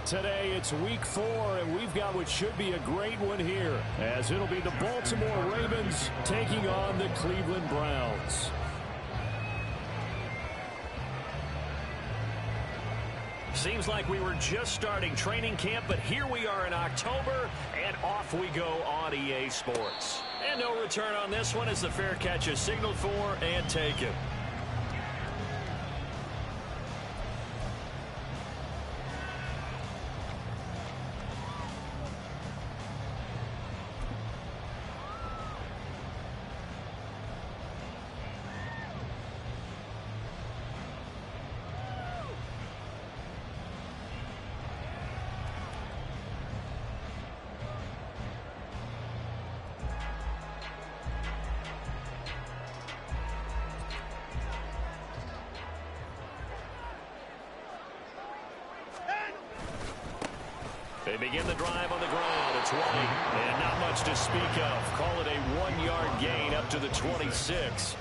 Today it's week 4, and we've got what should be a great one here, as it'll be the Baltimore Ravens taking on the Cleveland Browns. Seems like we were just starting training camp, but here we are in October, and off we go on EA Sports. And no return on this one as the fair catch is signaled for and taken. They begin the drive on the ground. It's White, and not much to speak of. Call it a 1-yard gain up to the 26.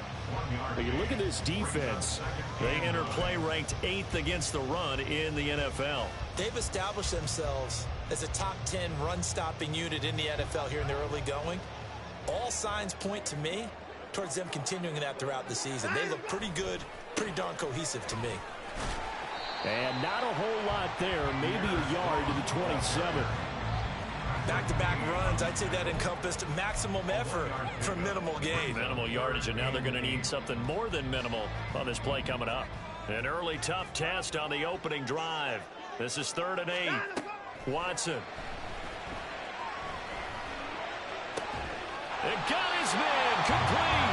But you look at this defense. They enter play ranked 8th against the run in the NFL. They've established themselves as a top 10 run-stopping unit in the NFL here in the early going. All signs point to me towards them continuing that throughout the season. They look pretty good, pretty darn cohesive to me. And not a whole lot there, maybe a yard to the 27. Back-to-back runs, I'd say that encompassed maximum effort for minimal gain. Minimal yardage, and now they're going to need something more than minimal on this play coming up. An early tough test on the opening drive. This is 3rd and 8. Watson. It got his man complete.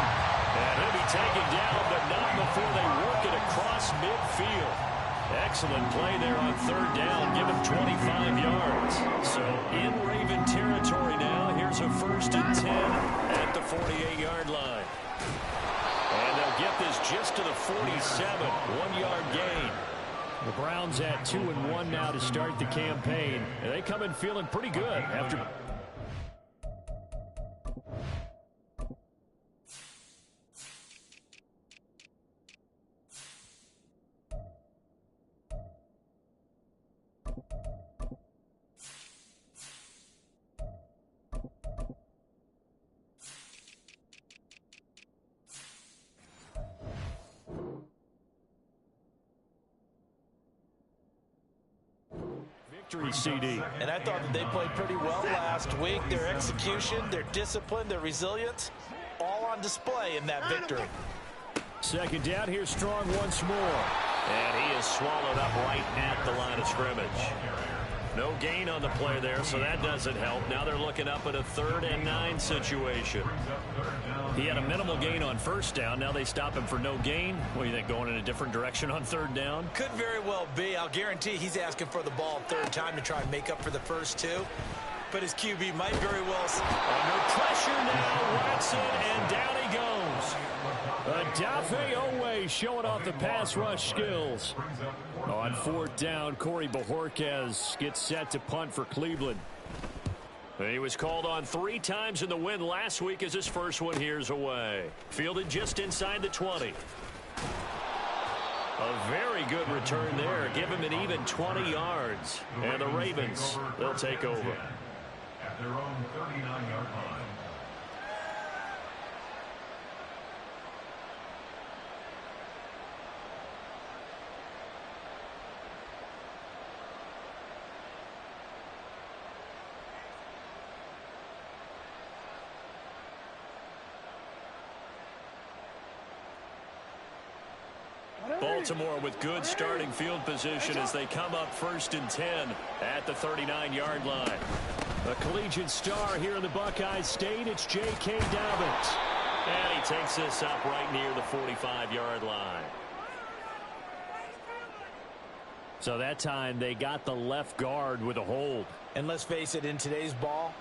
And he'll be taken down, but not before they work it across midfield. Excellent play there on 3rd down. Give him 25 yards. So in Raven territory now. Here's a 1st and 10 at the 48-yard line. And they'll get this just to the 47. 1-yard gain. The Browns at 2-1 now to start the campaign. And they come in feeling pretty good after... CD. And I thought that they played pretty well last week. Their execution, their discipline, their resilience, all on display in that victory. 2nd down, here's Strong once more. And he is swallowed up right at the line of scrimmage. No gain on the play there, so that doesn't help. Now they're looking up at a 3rd and 9 situation. He had a minimal gain on 1st down. Now they stop him for no gain. What do you think, going in a different direction on 3rd down? Could very well be. I'll guarantee he's asking for the ball 3rd time to try and make up for the first 2. But his QB might very well... Under pressure now, Watson, and down he goes. Adafe Owe showing off the pass rush skills. On 4th down, Corey Bojorquez gets set to punt for Cleveland. He was called on 3 times in the win last week as his first one here's away. Fielded just inside the 20. A very good return there. Give him an even 20 yards. And the Ravens, they'll take over. At their own 39-yard line. Baltimore with good starting field position as they come up 1st and 10 at the 39-yard line. A collegiate star here in the Buckeye State, it's J.K. Dobbins. And he takes this up right near the 45-yard line. So that time they got the left guard with a hold. And let's face it, in today's ball,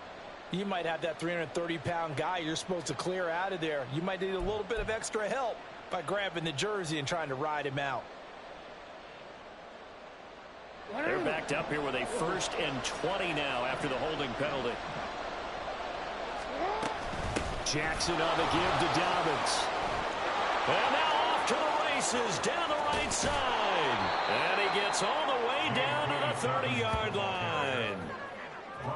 you might have that 330-pound guy you're supposed to clear out of there. You might need a little bit of extra help by grabbing the jersey and trying to ride him out. They're backed up here with a 1st and 20 now after the holding penalty. Jackson on the give to Dobbins. And now off to the races down the right side. And he gets all the way down to the 30-yard line.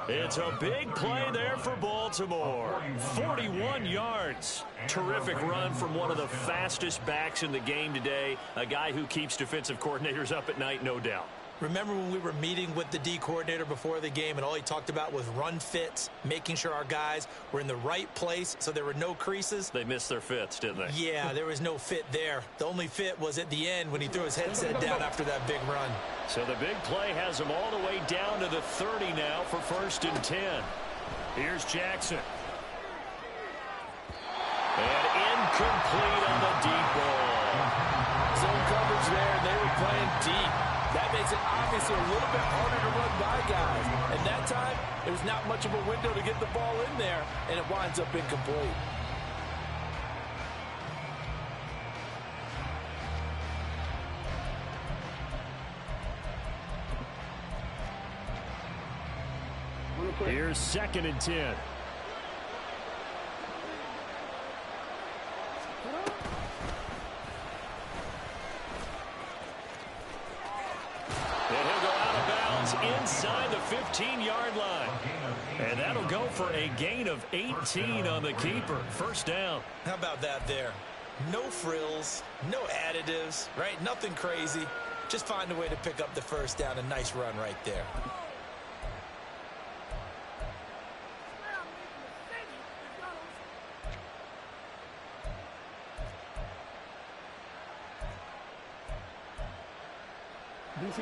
It's a big play there for Baltimore. 41 yards. Terrific run from one of the fastest backs in the game today. A guy who keeps defensive coordinators up at night, no doubt. Remember when we were meeting with the D coordinator before the game and all he talked about was run fits, making sure our guys were in the right place so there were no creases? They missed their fits, didn't they? Yeah, there was no fit there. The only fit was at the end when he threw his headset down after that big run. So the big play has him all the way down to the 30 now for 1st and 10. Here's Jackson. And incomplete on the deep ball. Zone coverage there, and they were playing deep. That makes it obviously a little bit harder to run by guys. And that time, there's not much of a window to get the ball in there, and it winds up incomplete. Here's 2nd and 10. And he'll go out of bounds inside the 15-yard line. And that'll go for a gain of 18 on the keeper. 1st down. How about that there? No frills, no additives, right? Nothing crazy. Just find a way to pick up the 1st down. A nice run right there.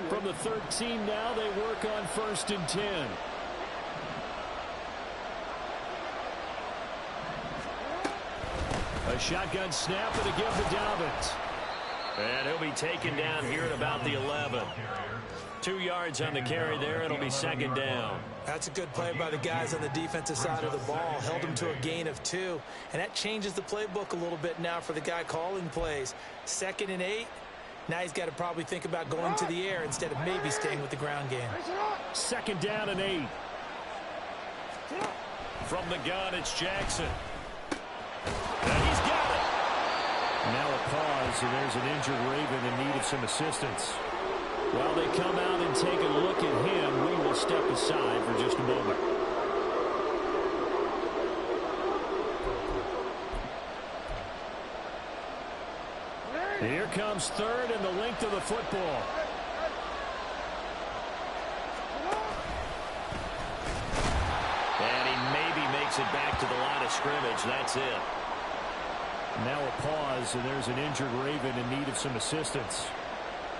From the 13 now, they work on 1st and 10. A shotgun snap and a give to Dobbins. And he'll be taken down here at about the 11. 2 yards on the carry there. It'll be 2nd down. That's a good play by the guys on the defensive side of the ball. Held him to a gain of 2. And that changes the playbook a little bit now for the guy calling plays. 2nd and 8. Now he's got to probably think about going to the air instead of maybe staying with the ground game. 2nd down and 8. From the gun, it's Jackson. And he's got it. Now a pause, and there's an injured Raven in need of some assistance. While they come out and take a look at him, we will step aside for just a moment. Here comes 3rd and the length of the football. And he maybe makes it back to the line of scrimmage. That's it. Now a pause, and there's an injured Raven in need of some assistance.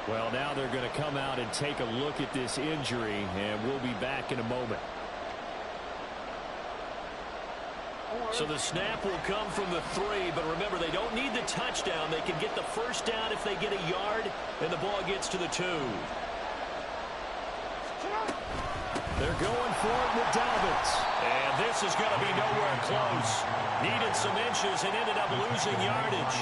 Well, now they're going to come out and take a look at this injury, and we'll be back in a moment. So the snap will come from the 3, but remember, they don't need the touchdown. They can get the 1st down if they get a yard, and the ball gets to the 2. They're going for it with Dobbins. And this is going to be nowhere close. Needed some inches and ended up losing yardage.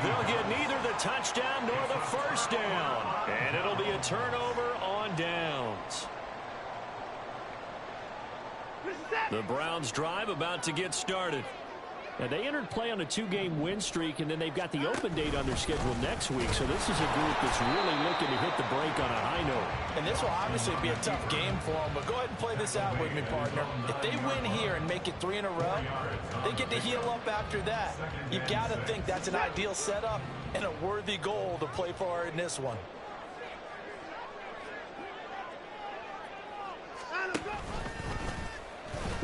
They'll get neither the touchdown nor the 1st down. And it'll be a turnover on downs. The Browns drive about to get started. And they entered play on a 2-game win streak, and then they've got the open date on their schedule next week. So this is a group that's really looking to hit the break on a high note. And this will obviously be a tough game for them, but go ahead and play this out with me, partner. If they win here and make it 3 in a row, they get to heal up after that. You've got to think that's an ideal setup and a worthy goal to play for in this one.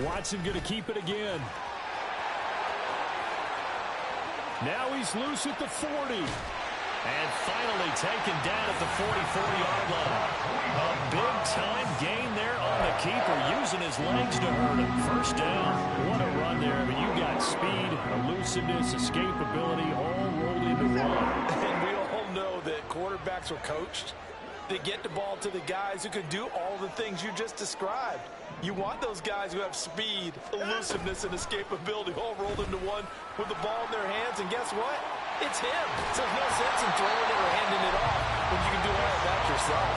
Watson going to keep it again. Now he's loose at the 40. And finally taken down at the 44-yard line. A big-time gain there on the keeper, using his legs to hurt him. 1st down. What a run there. I mean, you got speed, elusiveness, escapability, all rolled into one. And we all know that quarterbacks are coached to get the ball to the guys who can do all the things you just described. You want those guys who have speed, elusiveness, and escapability all rolled into one with the ball in their hands, and guess what? It's him. So there's no sense in throwing it or handing it off when you can do all of that yourself.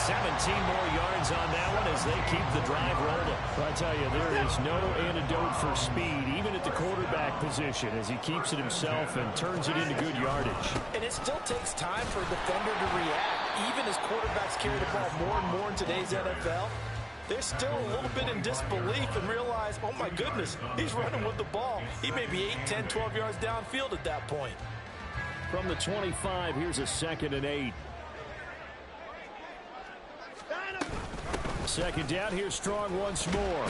17 more yards on that one as they keep the drive rolling. I tell you, there is no antidote for speed, even at the quarterback position, as he keeps it himself and turns it into good yardage. And it still takes time for a defender to react. Even as quarterbacks carry the ball more and more in today's NFL, they're still a little bit in disbelief and realize, oh my goodness, he's running with the ball. He may be 8, 10, 12 yards downfield at that point. From the 25, here's a 2nd and 8. Second down, here's Strong once more.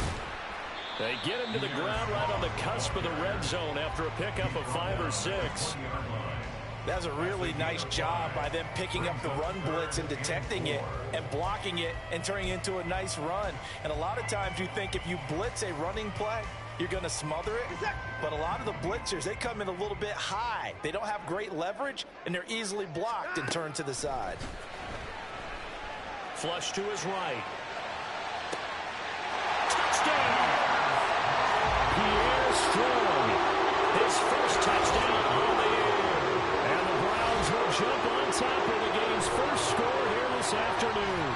They get him to the ground right on the cusp of the red zone after a pickup of 5 or 6. That's a really nice job by them picking up the run blitz and detecting it and blocking it and turning it into a nice run. And a lot of times you think if you blitz a running play, you're going to smother it. But a lot of the blitzers, they come in a little bit high. They don't have great leverage, and they're easily blocked and turned to the side. Flush to his right. Touchdown! Pierre Strong. His first touchdown on the air. And the Browns will jump on top of the game's first score here this afternoon.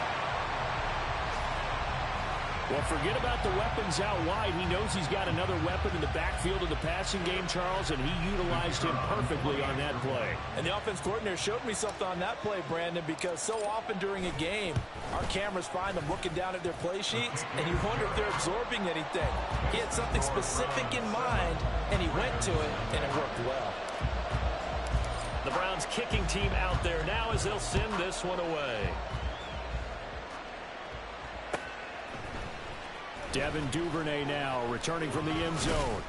Well, forget about the weapons out wide. He knows he's got another weapon in the backfield of the passing game, Charles, and he utilized him perfectly on that play. And the offense coordinator showed me something on that play, Brandon, because so often during a game, our cameras find them looking down at their play sheets, and you wonder if they're absorbing anything. He had something specific in mind, and he went to it, and it worked well. The Browns kicking team out there now as they'll send this one away. Devin Duvernay now returning from the end zone.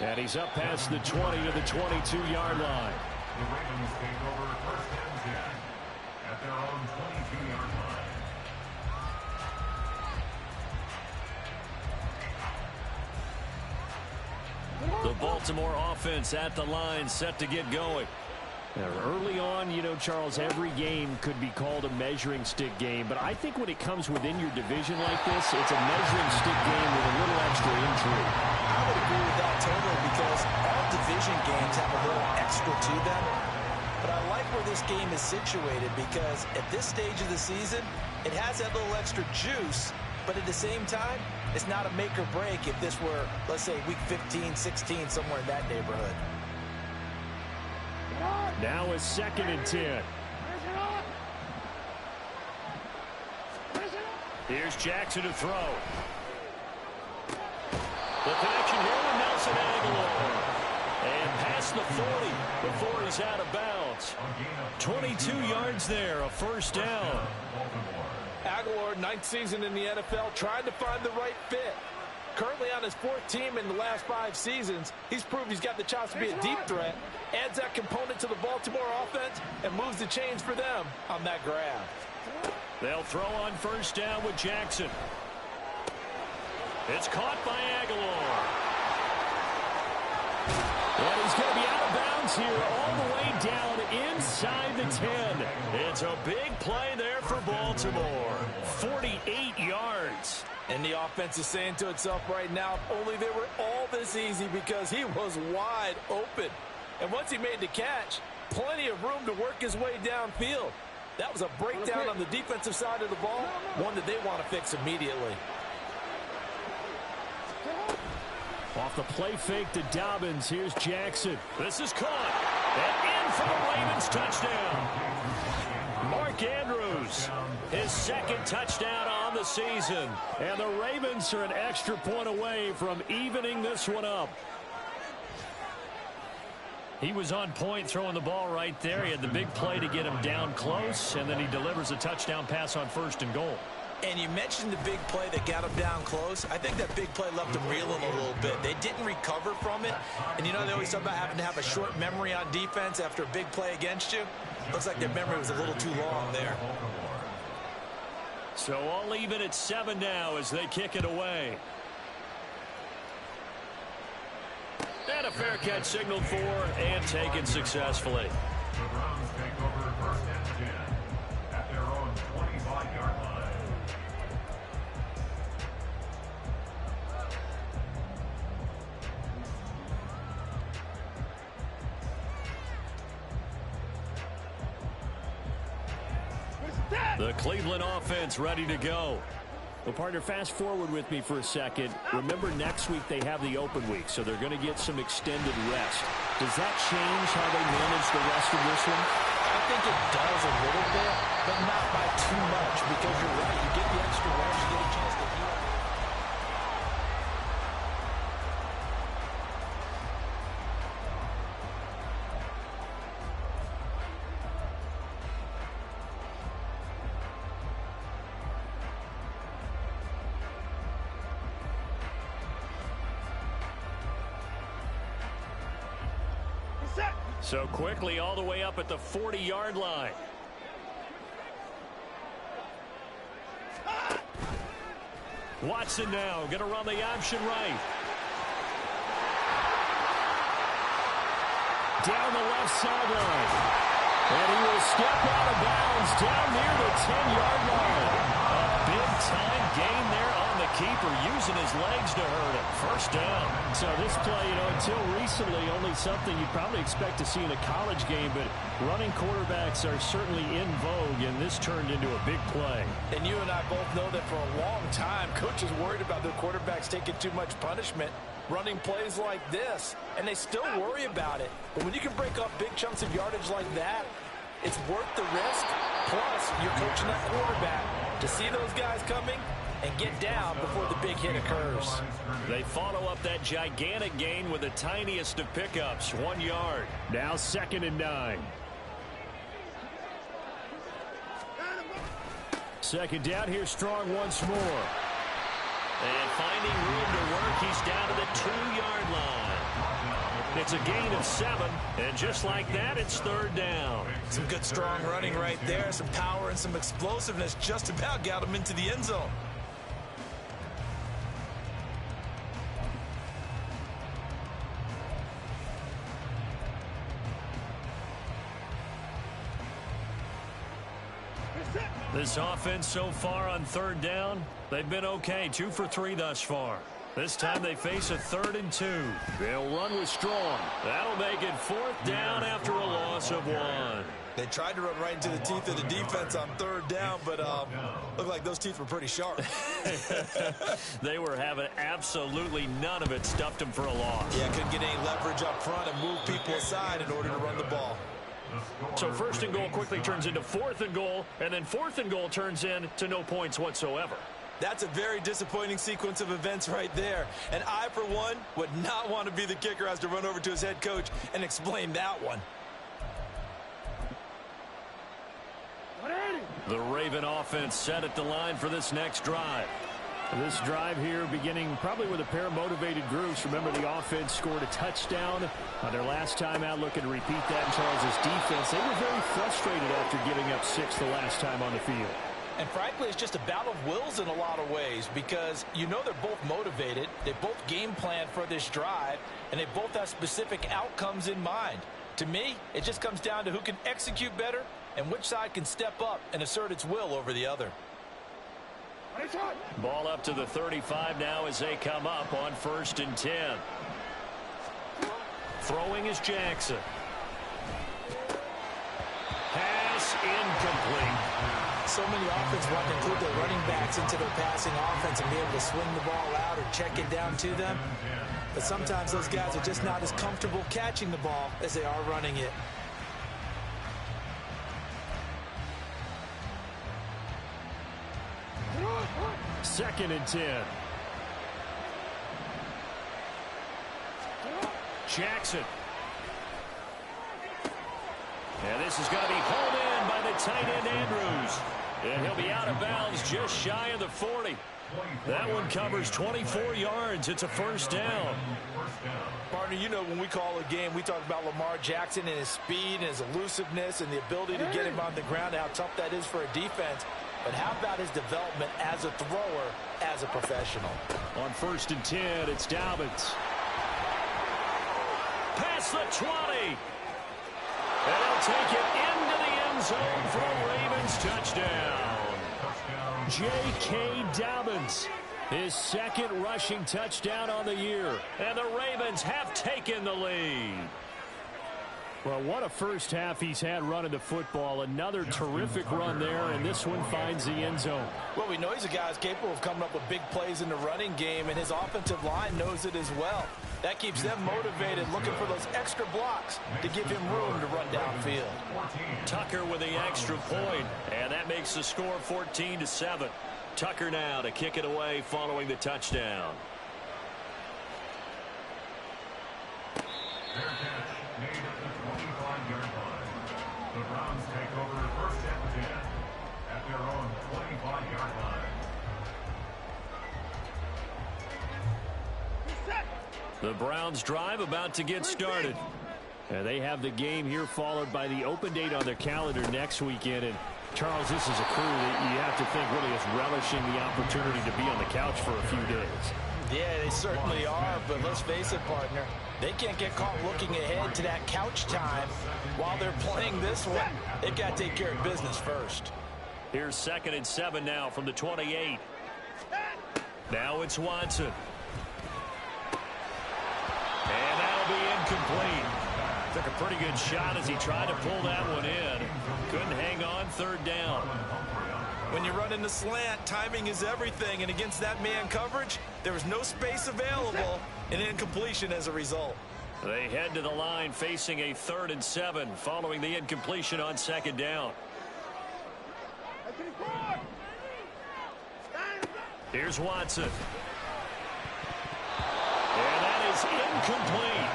And he's up past the 20 to the 22-yard line. The Ravens take over 1st and 10 at their own 22-yard line. The Baltimore offense at the line, set to get going. Early on, you know, Charles, every game could be called a measuring stick game, but I think when it comes within your division like this, it's a measuring stick game with a little extra intrigue. I would agree with that totally, because all division games have a little extra to them. But I like where this game is situated, because at this stage of the season, it has that little extra juice, but at the same time, it's not a make or break if this were, let's say, week 15, 16, somewhere in that neighborhood. Now is 2nd and 10. Here's Jackson to throw. The connection here with Nelson Aguilar. And past the 40 before he's out of bounds. 22 yards there, a first down. Aguilar, 9th season in the NFL, trying to find the right fit. Currently on his 4th team in the last 5 seasons, he's proved he's got the chops to be a deep threat, adds that component to the Baltimore offense, and moves the chains for them on that grab. They'll throw on first down with Jackson. It's caught by Aguilar. And he's going to be out of bounds here all the way down inside the 10. It's a big play there for Baltimore. 48 yards. And the offense is saying to itself right now, if only they were all this easy, because he was wide open. And once he made the catch, plenty of room to work his way downfield. That was a breakdown on the defensive side of the ball, one that they want to fix immediately. Off the play fake to Dobbins, here's Jackson. This is caught. And in for the Ravens touchdown. Mark Andrews, his 2nd touchdown on the season. And the Ravens are an extra point away from evening this one up. He was on point throwing the ball right there. He had the big play to get him down close, and then he delivers a touchdown pass on 1st and goal. And you mentioned the big play that got him down close. I think that big play left him reeling a little bit. They didn't recover from it. And you know, they always talk about having to have a short memory on defense after a big play against you. Looks like their memory was a little too long there. So all even at 7 now as they kick it away. And a fair catch signaled for and taken successfully. The Browns take over 1st and 10 at their own 25-yard line. That The Cleveland offense ready to go. Well, partner, fast forward with me for a second. Remember, next week they have the open week, so they're going to get some extended rest. Does that change how they manage the rest of this one? I think it does a little bit, but not by too much, because you're right. You get the extra rest, you get a chance to heal. So quickly all the way up at the 40-yard line. Watson now going to run the option right. Down the left sideline. And he will step out of bounds down near the 10-yard line. A big-time gain there on the keeper, using his legs to hurt him. First down. So this play, until recently, only something you'd probably expect to see in a college game, but running quarterbacks are certainly in vogue, and this turned into a big play. And you and I both know that for a long time, coaches worried about their quarterbacks taking too much punishment, running plays like this, and they still worry about it. But when you can break up big chunks of yardage like that, it's worth the risk. Plus, you're coaching that quarterback to see those guys coming and get down before the big hit occurs. They follow up that gigantic gain with the tiniest of pickups, 1 yard. Now 2nd and 9. Second down here, Strong once more. And finding room to work, he's down to the 2-yard line. It's a gain of 7, and just like that, it's 3rd down. Some good, strong running right there. Some power and some explosiveness just about got him into the end zone. This offense so far on 3rd down, they've been okay. 2 for 3 thus far. This time they face a 3rd and 2. They'll run with Strong. That'll make it 4th down after a loss of 1. They tried to run right into the teeth of the defense on 3rd down, but looked like those teeth were pretty sharp. They were having absolutely none of it. Stuffed them for a loss. Yeah, couldn't get any leverage up front and move people aside in order to run the ball. So 1st and goal quickly turns into 4th and goal, and then 4th and goal turns into no points whatsoever. That's a very disappointing sequence of events right there. And I, for one, would not want to be the kicker who has to run over to his head coach and explain that one. The Raven offense set at the line for this next drive. This drive here beginning probably with a pair of motivated groups. Remember, the offense scored a touchdown on their last time out, looking to repeat that in Charles' defense. They were very frustrated after giving up 6 the last time on the field. And frankly, it's just a battle of wills in a lot of ways, because you know they're both motivated, they both game plan for this drive, and they both have specific outcomes in mind. To me, it just comes down to who can execute better and which side can step up and assert its will over the other. Ball up to the 35 now as they come up on 1st and 10. Throwing is Jackson. Pass incomplete. So many offenses want to include their running backs into their passing offense and be able to swing the ball out or check it down to them. But sometimes those guys are just not as comfortable catching the ball as they are running it. Second and 10. Jackson. And this is going to be pulled in by the tight end Andrews. And he'll be out of bounds just shy of the 40. That one covers 24 yards. It's a 1st down. Partner, you know when we call a game, we talk about Lamar Jackson and his speed and his elusiveness and the ability to get him on the ground, how tough that is for a defense. But how about his development as a thrower, as a professional? On 1st and 10, it's Dobbins. Past the 20. And he'll take it into the end zone for a Ravens touchdown. J.K. Dobbins, his 2nd rushing touchdown on the year. And the Ravens have taken the lead. Well, what a first half he's had running the football. Another terrific run there, and this one finds the end zone. Well, we know he's a guy who's capable of coming up with big plays in the running game, and his offensive line knows it as well. That keeps them motivated, looking for those extra blocks to give him room to run downfield. Tucker with the extra point, and that makes the score 14-7. Tucker now to kick it away following the touchdown. The Browns take over the first and 10 at their own 25-yard line. The Browns drive about to get started. And they have the game here followed by the open date on their calendar next weekend. And Charles, this is a crew that you have to think really is relishing the opportunity to be on the couch for a few days. Yeah, they certainly are, but let's face it, partner. They can't get caught looking ahead to that couch time while they're playing this one. They've got to take care of business first. Here's 2nd and 7 now from the 28. Now it's Watson. And that'll be incomplete. Took a pretty good shot as he tried to pull that one in. Couldn't hang on, 3rd down. When you run in the slant, timing is everything, and against that man coverage, there was no space available, and incompletion as a result. They head to the line facing a 3rd and 7 following the incompletion on 2nd down. Here's Watson. And that is incomplete.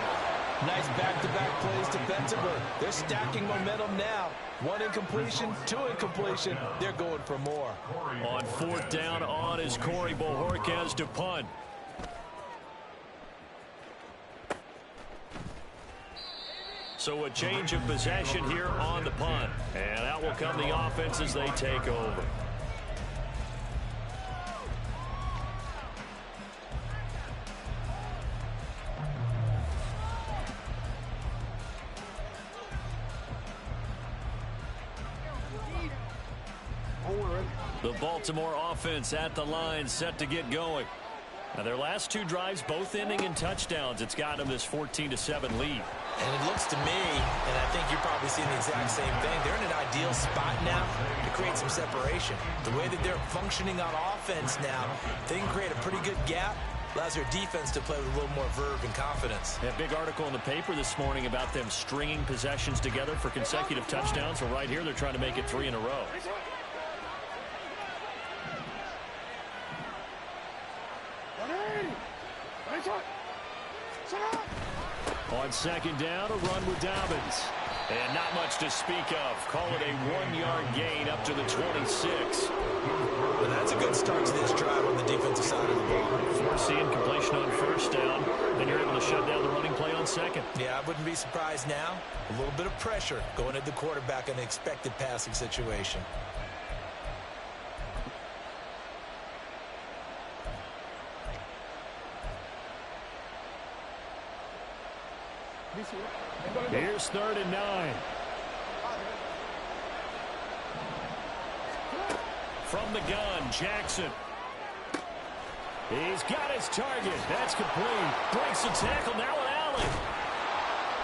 Nice back-to-back plays defensively. They're stacking momentum now. 1 incompletion, 2 incompletion. They're going for more. On 4th down on is Corey Bojorquez to punt. So a change of possession here on the punt. And out will come the offense as they take over. The Baltimore offense at the line, set to get going. Now their last 2 drives both ending in touchdowns. It's got them this 14-7 lead. And it looks to me, and I think you're probably seeing the exact same thing, they're in an ideal spot now to create some separation. The way that they're functioning on offense now, they can create a pretty good gap. Allows their defense to play with a little more verve and confidence. A big article in the paper this morning about them stringing possessions together for consecutive touchdowns. So right here, they're trying to make it 3 in a row. On 2nd down, a run with Dobbins. And not much to speak of. Call it a 1-yard gain up to the 26. Well, that's a good start to this drive on the defensive side of the ball. Force the incompletion on 1st down. Then you're able to shut down the running play on 2nd. Yeah, I wouldn't be surprised now. A little bit of pressure going at the quarterback in an expected passing situation. Here's 3rd and 9. From the gun, Jackson. He's got his target. That's complete. Breaks the tackle, now an alley.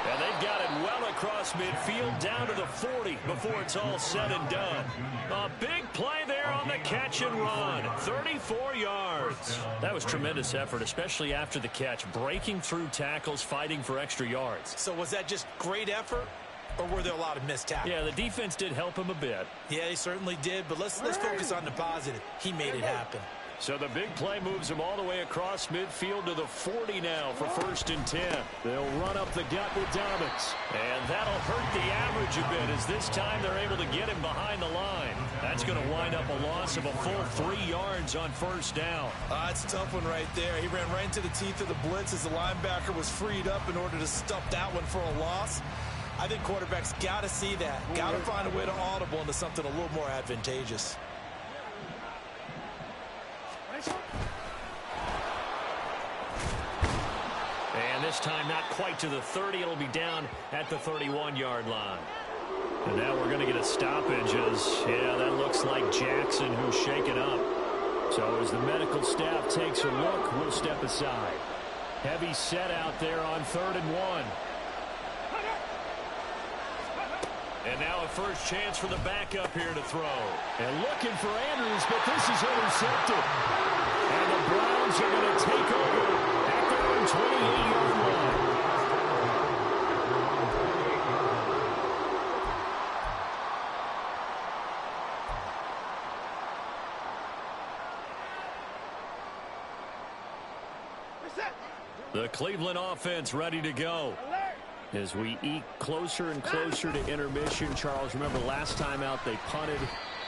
And they've got it well across midfield down to the 40 before it's all said and done. A big play there on the catch and run. 34 yards. That was tremendous effort, especially after the catch. Breaking through tackles, fighting for extra yards. So was that just great effort, or were there a lot of missed tackles? Yeah, the defense did help him a bit. Yeah, they certainly did, but let's focus on the positive. He made it happen. So the big play moves him all the way across midfield to the 40 now for 1st and 10. They'll run up the gut with Dobbins. And that'll hurt the average a bit as this time they're able to get him behind the line. That's going to wind up a loss of a full 3 yards on 1st down. It's a tough one right there. He ran right into the teeth of the blitz as the linebacker was freed up in order to stuff that one for a loss. I think quarterbacks got to see that. Got to find a way to audible into something a little more advantageous. And this time not quite to the 30. It'll be down at the 31-yard line. And now we're going to get a stoppage as, yeah, that looks like Jackson who's shaken up. So as the medical staff takes a look, we'll step aside. Heavy set out there on 3rd and 1. And now a first chance for the backup here to throw. And looking for Andrews, but this is intercepted. And the Browns are going to take over at their own 28-yard line. The Cleveland offense ready to go. As we eke closer and closer to intermission, Charles, remember last time out they punted.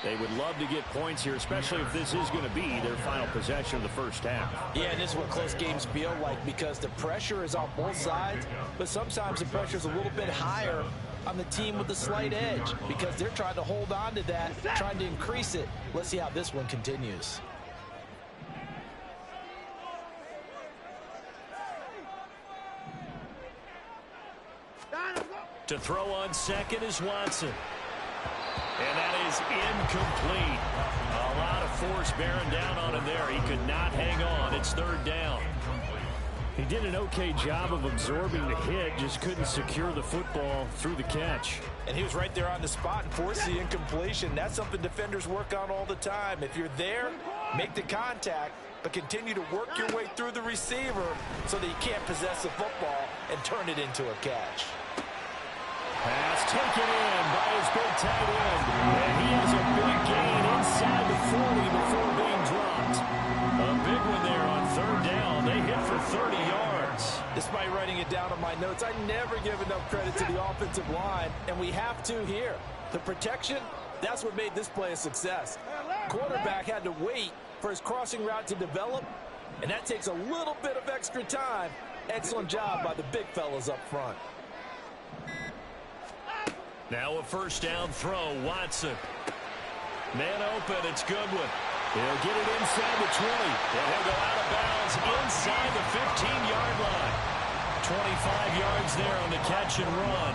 They would love to get points here, especially if this is going to be their final possession of the first half. Yeah, and this is what close games feel like because the pressure is on both sides, but sometimes the pressure is a little bit higher on the team with the slight edge because they're trying to hold on to that, trying to increase it. Let's see how this one continues. To throw on second is Watson. And that is incomplete. A lot of force bearing down on him there. He could not hang on. It's third down. He did an okay job of absorbing the hit, just couldn't secure the football through the catch. And he was right there on the spot and forced the incompletion. That's something defenders work on all the time. If you're there, make the contact, but continue to work your way through the receiver so that you can't possess the football and turn it into a catch. Pass taken in by his big tight end. And he has a big gain inside the 40 before being dropped. A big one there on third down. They hit for 30 yards. Despite writing it down on my notes, I never give enough credit to the offensive line, and we have to here. The protection, that's what made this play a success. Quarterback had to wait for his crossing route to develop, and that takes a little bit of extra time. Excellent job by the big fellas up front. Now a first down throw, Watson. Man open, it's Goodwin. He'll get it inside the 20. And he'll go out of bounds inside the 15-yard line. 25 yards there on the catch and run.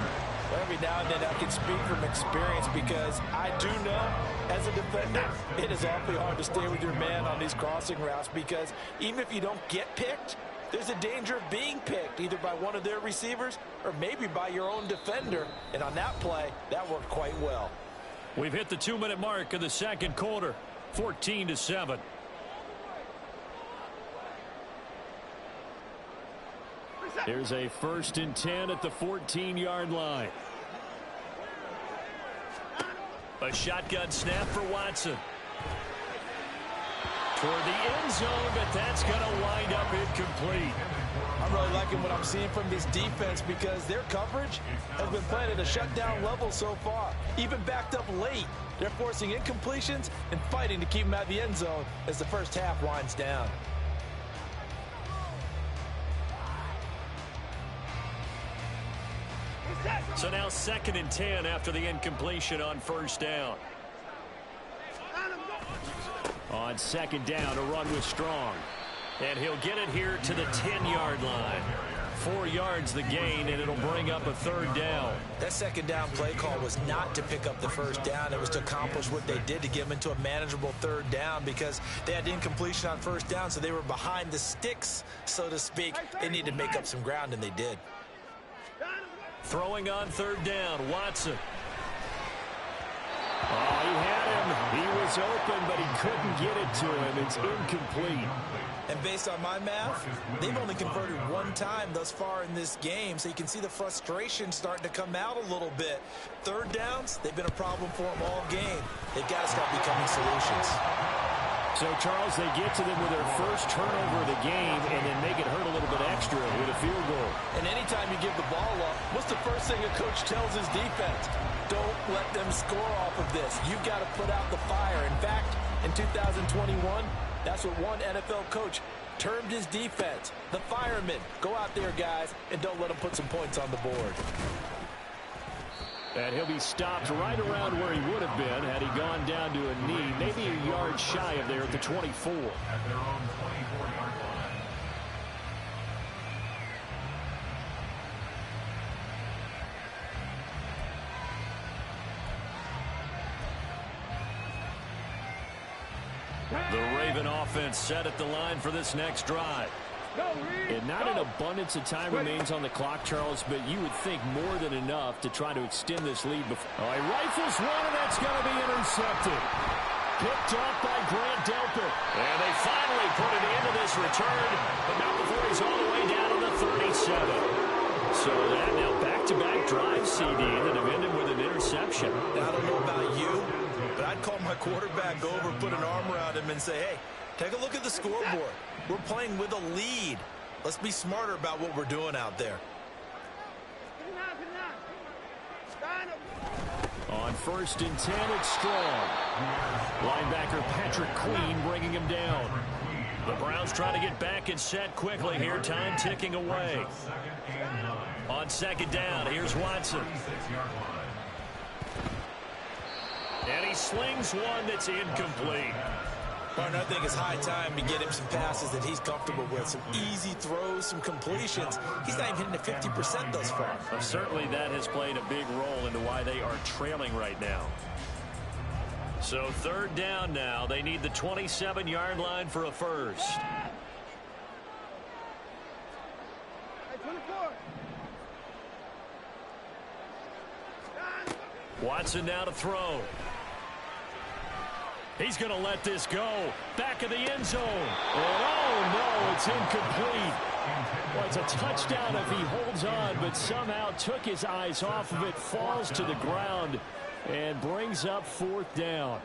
Well, every now and then I can speak from experience because I do know as a defender it is awfully hard to stay with your man on these crossing routes because even if you don't get picked, there's a danger of being picked either by one of their receivers or maybe by your own defender. And on that play, that worked quite well. We've hit the 2-minute mark of the second quarter, 14-7. Here's a 1st and 10 at the 14-yard line. A shotgun snap for Watson. Toward the end zone, but that's going to wind up incomplete. I'm really liking what I'm seeing from this defense because their coverage has been playing at a shutdown level so far. Even backed up late, they're forcing incompletions and fighting to keep them out of the end zone as the first half winds down. So now 2nd and 10 after the incompletion on first down. On 2nd down, a run with Strong. And he'll get it here to the 10-yard line. 4 yards the gain, and it'll bring up a 3rd down. That 2nd down play call was not to pick up the 1st down. It was to accomplish what they did to get them into a manageable 3rd down because they had incompletion on 1st down, so they were behind the sticks, so to speak. They needed to make up some ground, and they did. Throwing on 3rd down, Watson. Oh, he had him. He was open, but he couldn't get it to him. It's incomplete. And based on my math, they've only converted 1 time thus far in this game, so you can see the frustration starting to come out a little bit. 3rd downs, they've been a problem for them all game. They've got to start becoming solutions. So, Charles, they get to them with their first turnover of the game and then make it hurt a little bit extra with a field goal. And anytime you give the ball up, what's the first thing a coach tells his defense? Don't let them score off of this. You've got to put out the fire. In fact, in 2021, that's what one NFL coach termed his defense. The firemen. Go out there, guys, and don't let them put some points on the board. And he'll be stopped right around where he would have been had he gone down to a knee, maybe a yard shy of there at the 24. At their own 24-yard line. The Raven offense set at the line for this next drive. And not an abundance of time remains on the clock, Charles, but you would think more than enough to try to extend this lead. Oh, he rifles one, and that's going to be intercepted. Picked off by Grant Delpit. And they finally put an end to this return, but not before he's all the way down to the 37. So that now back-to-back drives, CD, that have ended with an interception. Now, I don't know about you, but I'd call my quarterback over, put an arm around him, and say, hey, take a look at the scoreboard. We're playing with a lead. Let's be smarter about what we're doing out there. On 1st and 10, it's Strong. Linebacker Patrick Queen bringing him down. The Browns trying to get back and set quickly here. Time ticking away. On 2nd down, here's Watson. And he slings one that's incomplete. Martin, I think it's high time to get him some passes that he's comfortable with. Some easy throws, some completions. He's not even hitting the 50% thus far. Certainly that has played a big role into why they are trailing right now. So 3rd down now. They need the 27-yard line for a first. Watson now to throw. He's going to let this go. Back of the end zone. And oh, no, it's incomplete. Well, it's a touchdown if he holds on, but somehow took his eyes off of it, falls to the ground, and brings up 4th down.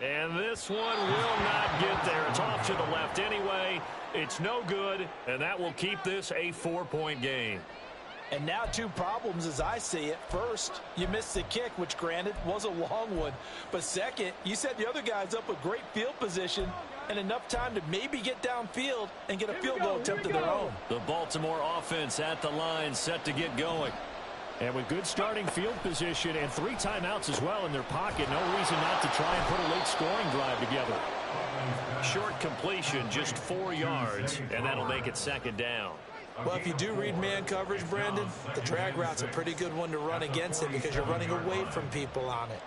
And this one will not get there. It's off to the left anyway. It's no good, and that will keep this a 4-point game. And now 2 problems as I see it. First, you missed the kick, which granted was a long one. But second, you set the other guys up with great field position and enough time to maybe get downfield and get a field goal attempt of their own. The Baltimore offense at the line, set to get going. And with good starting field position and 3 timeouts as well in their pocket, no reason not to try and put a late scoring drive together. Short completion, just 4 yards, and that'll make it 2nd down. Well, if you do read man coverage, Brandon, the drag route's a pretty good one to run against it because you're running away from people on it.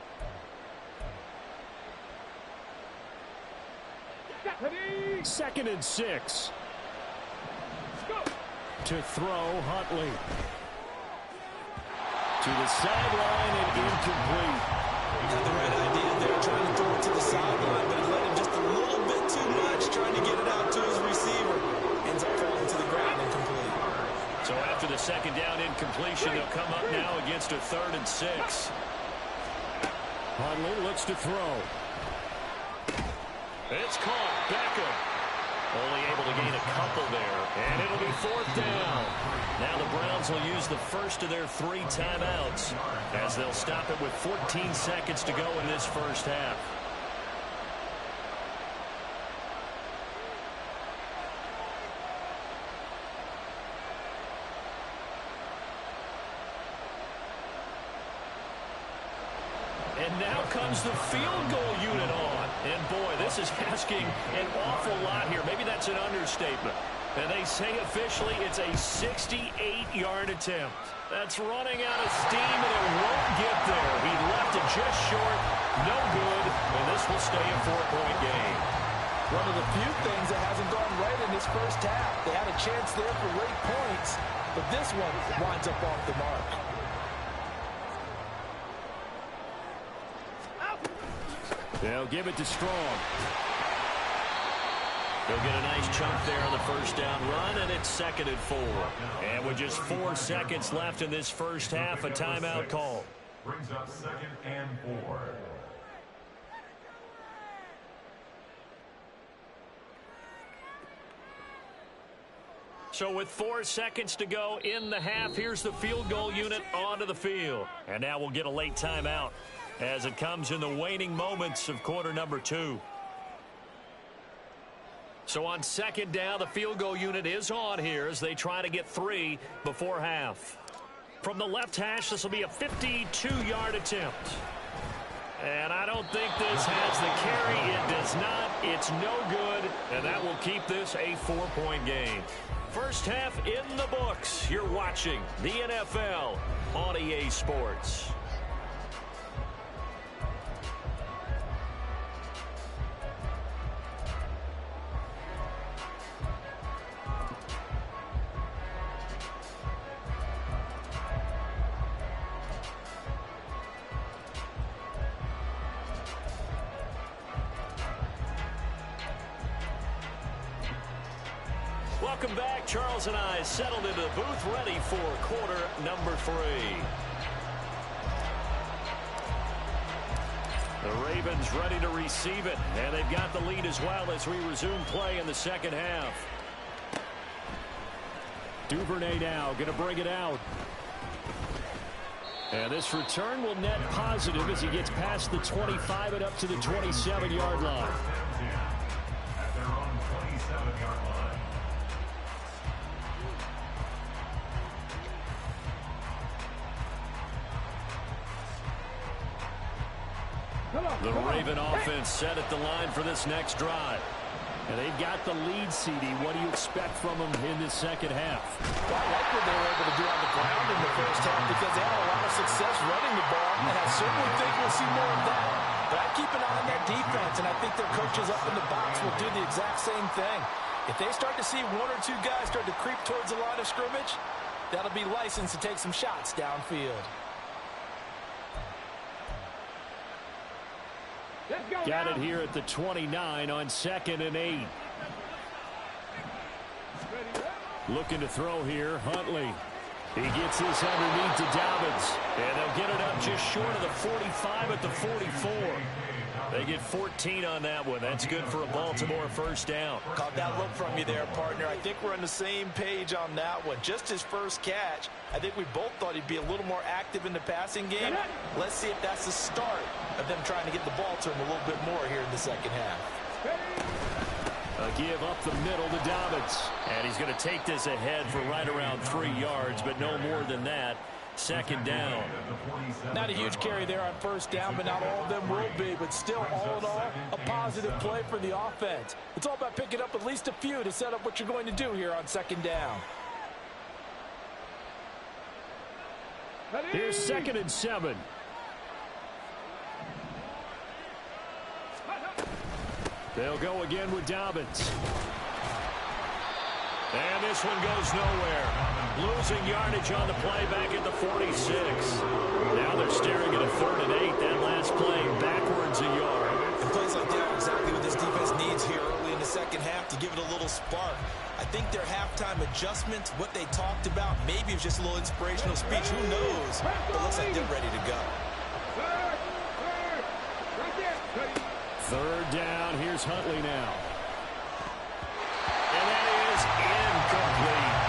2nd and 6. To throw, Huntley. To the sideline and incomplete. Had the right idea there, trying to throw it to the sideline, but he let him just a little bit too much, trying to get it out to his receiver. Ends up falling to the ground incomplete. So after the 2nd down incompletion, they'll come up now against a 3rd and 6. Huntley looks to throw. It's caught. Beckham only able to gain a couple there, and it'll be 4th down. Now the Browns will use the first of their 3 timeouts as they'll stop it with 14 seconds to go in this first half. And now comes the field goal unit on. And boy, this is asking an awful lot here. Maybe that's an understatement. And they say officially it's a 68-yard attempt. That's running out of steam, and it won't get there. He left it just short. No good, and this will stay a 4-point game. One of the few things that hasn't gone right in this first half. They had a chance there for late points, but this one winds up off the mark. They'll give it to Strong. They'll get a nice chunk there on the first down run, and it's 2nd and 4. And with just 4 seconds left in this first half, a timeout call. Brings up 2nd and 4. So with 4 seconds to go in the half, here's the field goal unit onto the field. And now we'll get a late timeout as it comes in the waning moments of quarter number 2. So on 2nd down, the field goal unit is on here as they try to get 3 before half. From the left hash, this will be a 52-yard attempt. And I don't think this has the carry. It does not. It's no good, and that will keep this a 4-point game. First half in the books. You're watching the NFL on EA Sports. Welcome back. Charles and I settled into the booth, ready for quarter number 3. The Ravens ready to receive it, and they've got the lead as well as we resume play in the second half. Duvernay now going to bring it out. And this return will net positive as he gets past the 25 and up to the 27-yard line. At their own 27-yard line. The Raven offense set at the line for this next drive. And they've got the lead, CD. What do you expect from them in this second half? Well, I like what they were able to do on the ground in the first half because they had a lot of success running the ball, and I certainly think we'll see more of that. But I keep an eye on that defense, and I think their coaches up in the box will do the exact same thing. If they start to see 1 or 2 guys start to creep towards the line of scrimmage, that'll be licensed to take some shots downfield. Got it here at the 29 on 2nd and 8. Looking to throw here, Huntley. He gets this underneath to Dobbins. And they'll get it up just short of the 45 at the 44. They get 14 on that one. That's good for a Baltimore first down. Caught that look from you there, partner. I think we're on the same page on that one. Just his first catch, I think we both thought he'd be a little more active in the passing game. Let's see if that's the start of them trying to get the ball to him a little bit more here in the second half. A give up the middle to Dobbins. And he's going to take this ahead for right around 3 yards, but no more than that. Second down. Not a huge carry there on first down, but not all of them will be. But still, all in all, a positive play for the offense. It's all about picking up at least a few to set up what you're going to do here on second down. Here's 2nd and 7. They'll go again with Dobbins. And this one goes nowhere. Losing yardage on the play back at the 46. Now they're staring at a 3rd and 8. That last play backwards a yard. And plays like that are exactly what this defense needs here early in the second half to give it a little spark. I think their halftime adjustments, what they talked about, maybe it's just a little inspirational speech. Who knows? But it looks like they're ready to go. 3rd down. Here's Huntley now. And that is incomplete.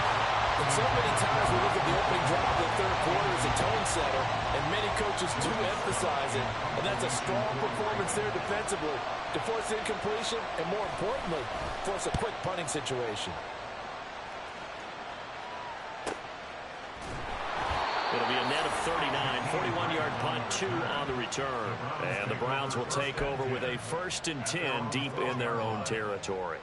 And so many times we look at the opening drive of the third quarter as a tone setter, and many coaches do emphasize it, and that's a strong performance there defensively to force incompletion and, more importantly, force a quick punting situation. It'll be a net of 39, 41-yard punt, 2 on the return. And the Browns will take over with a 1st and 10 deep in their own territory.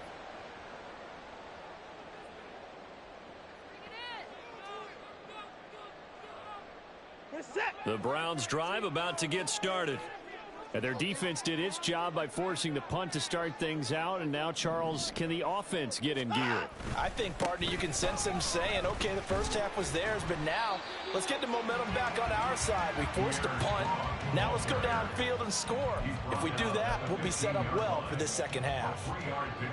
The Browns drive about to get started. And their defense did its job by forcing the punt to start things out. And now, Charles, can the offense get in gear? I think, partner, you can sense them saying, okay, the first half was theirs, but now let's get the momentum back on our side. We forced a punt. Now let's go downfield and score. If we do that, we'll be set up well for this second half.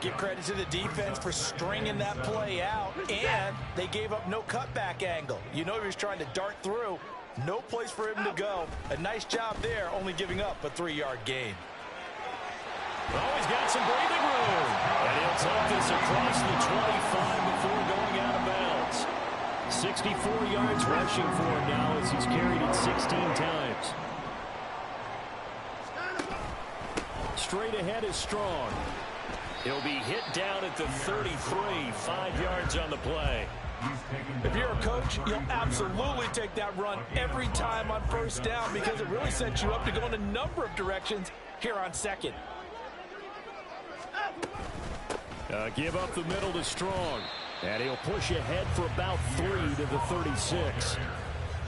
Give credit to the defense for stringing that play out, and they gave up no cutback angle. You know he was trying to dart through. No place for him to go. A nice job there, only giving up a 3-yard gain. Oh, he's got some breathing room. And he'll take this across the 25 before going out of bounds. 64 yards rushing for him now as he's carried it 16 times. Straight ahead is Strong. He'll be hit down at the 33, 5 yards on the play. If you're a coach, you'll absolutely take that run every time on first down because it really sets you up to go in a number of directions here on second. Give up the middle to Strong. And he'll push ahead for about 3 to the 36.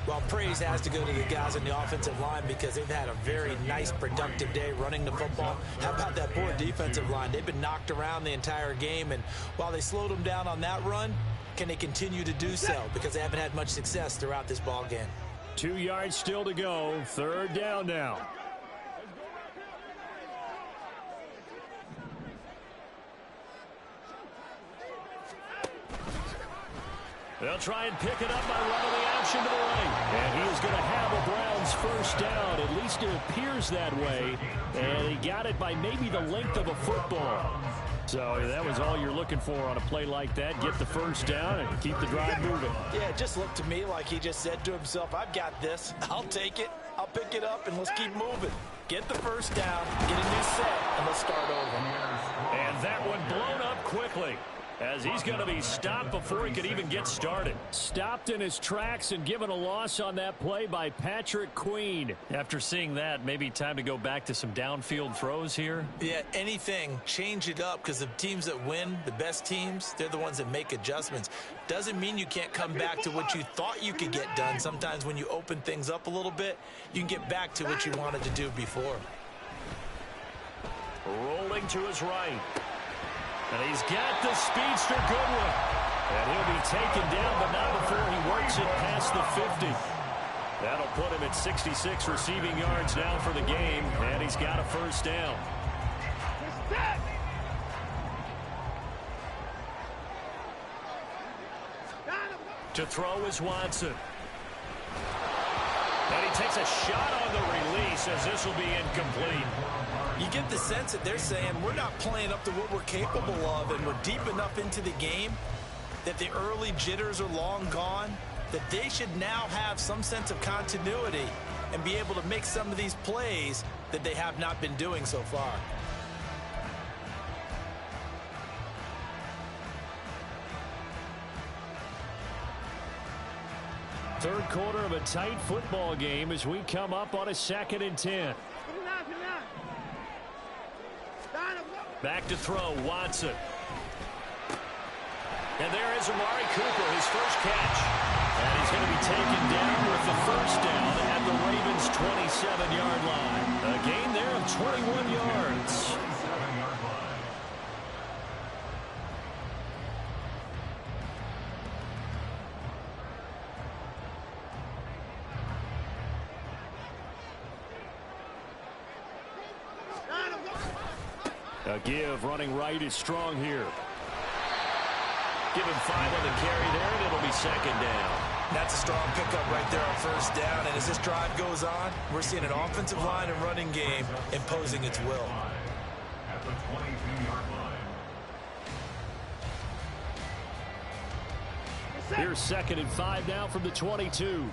Well, praise has to go to the guys on the offensive line because they've had a very nice, productive day running the football. How about that poor defensive line? They've been knocked around the entire game, and while they slowed them down on that run, can they continue to do so? Because they haven't had much success throughout this ball game. 2 yards still to go. 3rd down now. They'll try and pick it up by running the option to the right. And he is going to have a Browns first down. At least it appears that way. And he got it by maybe the length of a football. So that was all you're looking for on a play like that. Get the first down and keep the drive moving. Yeah, it just looked to me like he just said to himself, I've got this. I'll take it. I'll pick it up, and let's keep moving. Get the first down, get a new set, and let's start over. And that one blown up quickly, as he's going to be stopped before he could even get started. Stopped in his tracks and given a loss on that play by Patrick Queen. After seeing that, maybe time to go back to some downfield throws here. Yeah, anything. Change it up, because the teams that win, the best teams, they're the ones that make adjustments. Doesn't mean you can't come back to what you thought you could get done. Sometimes when you open things up a little bit, you can get back to what you wanted to do before. Rolling to his right. And he's got the speedster Goodwin. And he'll be taken down, but not before he works it past the 50. That'll put him at 66 receiving yards now for the game. And he's got a first down. To throw is Watson. And he takes a shot on the release, as this will be incomplete. You get the sense that they're saying we're not playing up to what we're capable of, and we're deep enough into the game that the early jitters are long gone, that they should now have some sense of continuity and be able to make some of these plays that they have not been doing so far. Third quarter of a tight football game as we come up on a 2nd and 10. Back to throw, Watson. And there is Amari Cooper, his first catch. And he's going to be taken down with the first down at the Ravens' 27-yard line. A gain there of 21 yards. A give running right is Strong here. Give him 5 on the carry there, and it'll be 2nd down. That's a strong pickup right there on first down. And as this drive goes on, we're seeing an offensive line and running game imposing its will. At the 22-yard line. Here's 2nd and 5 now from the 22.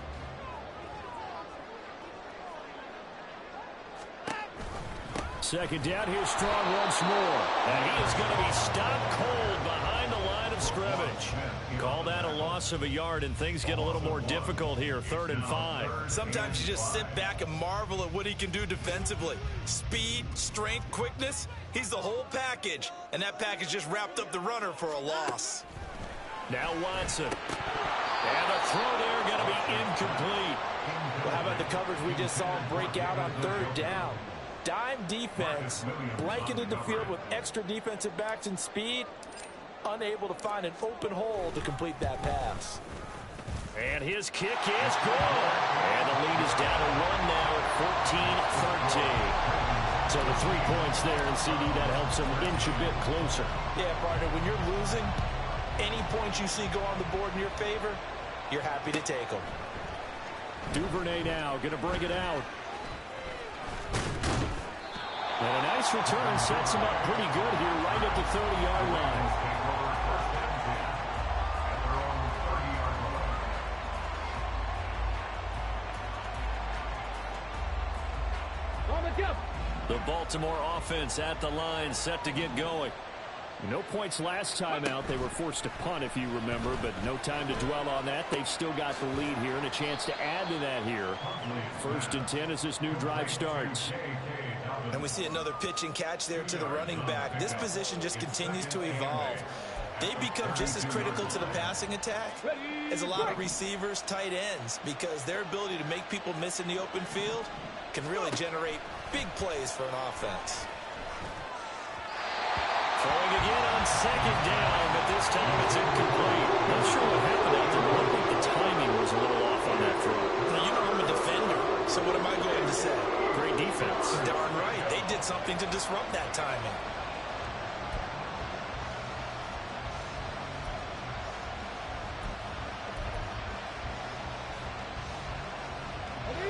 Second down, here's Strong once more. And he is going to be stopped cold behind the line of scrimmage. Call that a loss of a yard, and things get a little more difficult here. 3rd and 5. Sometimes you just sit back and marvel at what he can do defensively. Speed, strength, quickness, he's the whole package. And that package just wrapped up the runner for a loss. Now Watson. And a throw there going to be incomplete. Well, how about the coverage we just saw him break out on 3rd down? Dime defense, blanketed the field with extra defensive backs and speed, unable to find an open hole to complete that pass. And his kick is good. And the lead is down to 1 now at 14-13. So the 3 points there, and CD, that helps him inch a bit closer. Yeah, partner, when you're losing, any points you see go on the board in your favor, you're happy to take them. Duvernay now going to bring it out. And a nice return sets him up pretty good here right at the 30-yard line. The Baltimore offense at the line, set to get going. No points last time out. They were forced to punt, if you remember, but no time to dwell on that. They've still got the lead here and a chance to add to that here. 1st and 10 as this new drive starts. And we see another pitch and catch there to the running back. This position just continues to evolve. They become just as critical to the passing attack as a lot of receivers, tight ends, because their ability to make people miss in the open field can really generate big plays for an offense. Throwing again on second down, but this time it's incomplete. Not sure what happened out there, but I think the timing was a little off on that throw. Now, you know I'm a defender, so what am I going to say? Great defense. Darn right. They did something to disrupt that timing.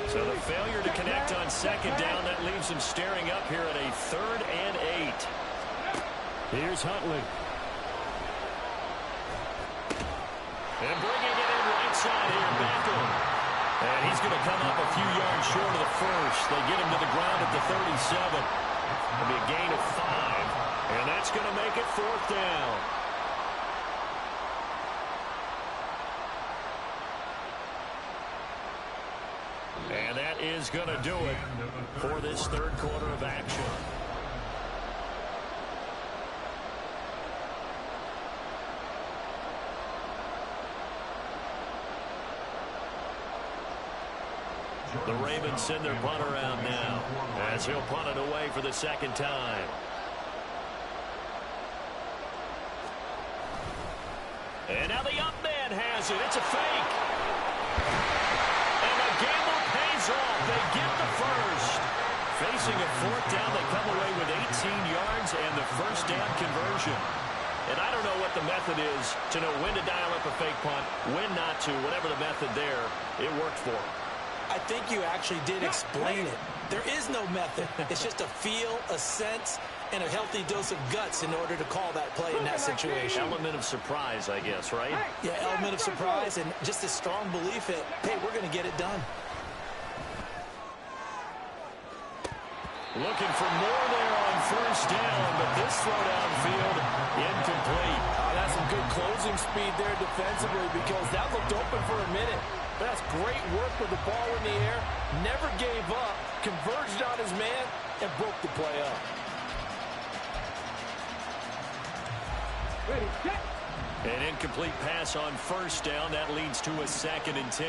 So the failure to connect on second down, that leaves him staring up here at a 3rd and 8. Here's Huntley. And bringing it in right side here, Beckham. And he's going to come up a few yards short of the first. They get him to the ground at the 37. It'll be a gain of 5. And that's going to make it 4th down. And that is going to do it for this 3rd quarter of action. The Ravens send their punt around now as he'll punt it away for the 2nd time. And now the up man has it. It's a fake. And the gamble pays off. They get the first. Facing a 4th down, they come away with 18 yards and the 1st down conversion. And I don't know what the method is to know when to dial up a fake punt, when not to. Whatever the method there, it worked for them. I think you actually did explain it. There is no method. It's just a feel, a sense, and a healthy dose of guts in order to call that play in that situation. Element of surprise, I guess, right? Yeah, element of surprise and just a strong belief that, hey, we're going to get it done. Looking for more there on 1st down, but this throw downfield, incomplete. That's some good closing speed there defensively because that looked open for a minute. That's great work with the ball in the air. Never gave up, converged on his man, and broke the play up. Ready, set. An incomplete pass on 1st down. That leads to a 2nd and 10.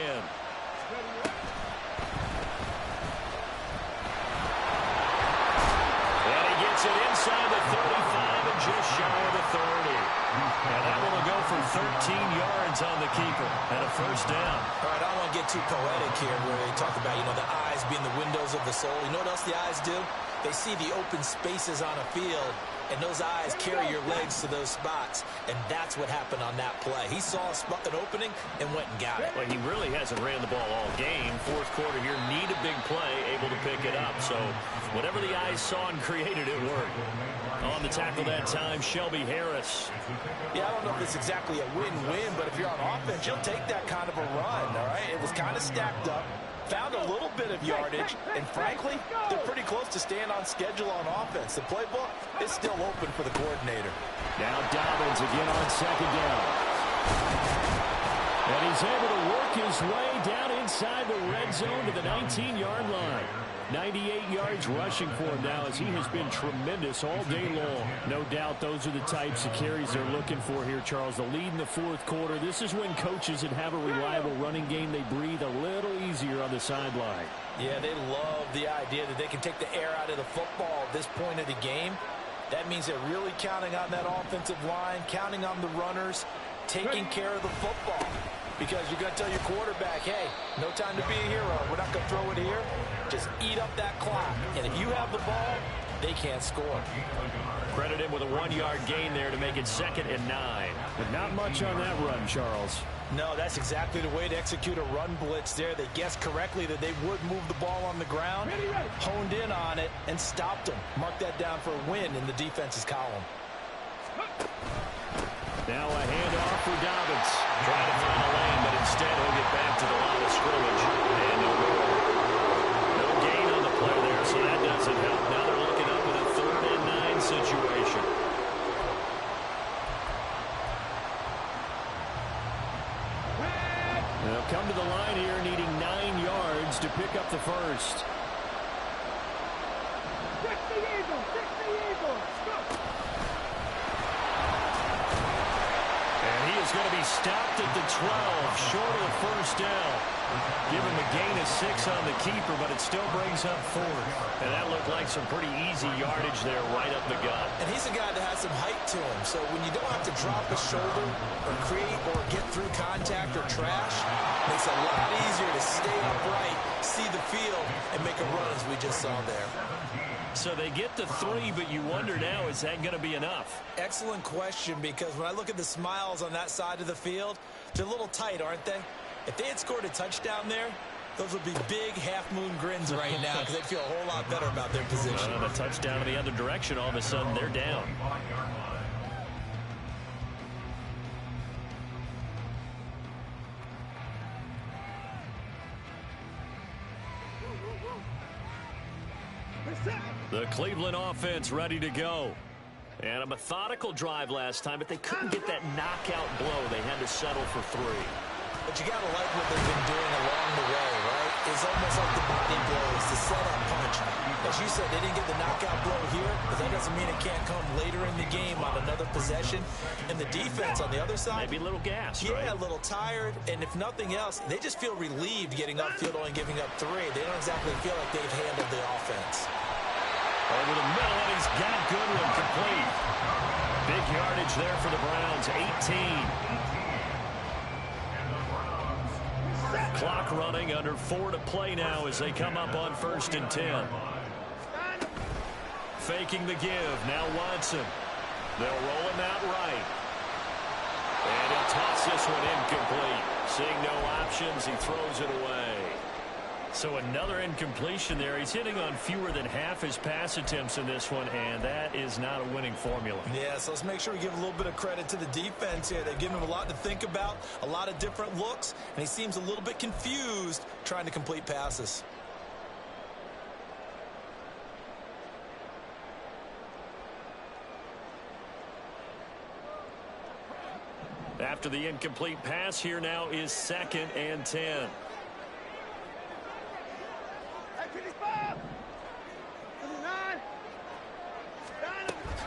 And he gets it inside the 35 and just shy of the 30. And that one will go for 13 yards on the keeper and a 1st down. All right, I don't want to get too poetic here where they talk about, the eyes being the windows of the soul. You know what else the eyes do? They see the open spaces on a field, and those eyes carry your legs to those spots, and that's what happened on that play. He saw an opening and went and got it. Well, he really hasn't ran the ball all game. 4th quarter here, need a big play, able to pick it up. So whatever the eyes saw and created, it worked. On the tackle that time, Shelby Harris. Yeah, I don't know if it's exactly a win-win, but if you're on offense, you'll take that kind of a run, all right? It was kind of stacked up, found a little bit of yardage, and frankly, they're pretty close to staying on schedule on offense. The playbook is still open for the coordinator. Now Dobbins again on 2nd down. And he's able to work his way down inside the red zone to the 19-yard line. 98 yards rushing for him now as he has been tremendous all day long. No doubt those are the types of carries they're looking for here, Charles. The lead in the 4th quarter. This is when coaches that have a reliable running game, they breathe a little easier on the sideline. Yeah, they love the idea that they can take the air out of the football at this point of the game. That means they're really counting on that offensive line, counting on the runners, taking care of the football. Because you're going to tell your quarterback, hey, no time to be a hero. We're not going to throw it here. Just eat up that clock. And if you have the ball, they can't score. Credit him with a 1-yard gain there to make it 2nd and 9. But not much on that run, Charles. No, that's exactly the way to execute a run blitz there. They guessed correctly that they would move the ball on the ground, honed in on it, and stopped them. Mark that down for a win in the defense's column. Now a handoff for Dobbins. Trying to find a lane, but instead he'll get back to the line of scrimmage. And no gain on the play there, so that doesn't help. Now they're looking up at a 3rd and 9 situation. They'll come to the line here needing 9 yards to pick up the first. And he is going to be stopped at the 12, short of the first down. Give him a gain of 6 on the keeper, but it still brings up 4. And that looked like some pretty easy yardage there right up the gut. And he's a guy that has some height to him. So when you don't have to drop a shoulder or create or get through contact or trash, it makes it a lot easier to stay upright, see the field, and make a run as we just saw there. So they get the 3, but you wonder now, is that going to be enough? Excellent question, because when I look at the smiles on that side of the field, they're a little tight, aren't they? If they had scored a touchdown there, those would be big half-moon grins right now because they'd feel a whole lot better about their position. And a touchdown in the other direction, all of a sudden they're down. The Cleveland offense ready to go. And a methodical drive last time, but they couldn't get that knockout blow. They had to settle for 3. But you got to like what they've been doing along the way, right? It's almost like the body blows, the setup punch. As you said, they didn't get the knockout blow here, but that doesn't mean it can't come later in the game on another possession. And the defense on the other side, maybe a little gas, yeah, right? A little tired. And if nothing else, they just feel relieved getting upfield, only giving up 3. They don't exactly feel like they've handled the offense. Over the middle, and he's got Goodwin complete. Big yardage there for the Browns, 18. Clock running, under 4 to play now as they come up on 1st and 10. Faking the give, now Watson. They'll roll him out right. And he'll toss this one incomplete. Seeing no options, he throws it away. So another incompletion there. He's hitting on fewer than half his pass attempts in this one, and that is not a winning formula. Yeah, so let's make sure we give a little bit of credit to the defense here. They've given him a lot to think about, a lot of different looks, and he seems a little bit confused trying to complete passes. After the incomplete pass, here now is 2nd and 10.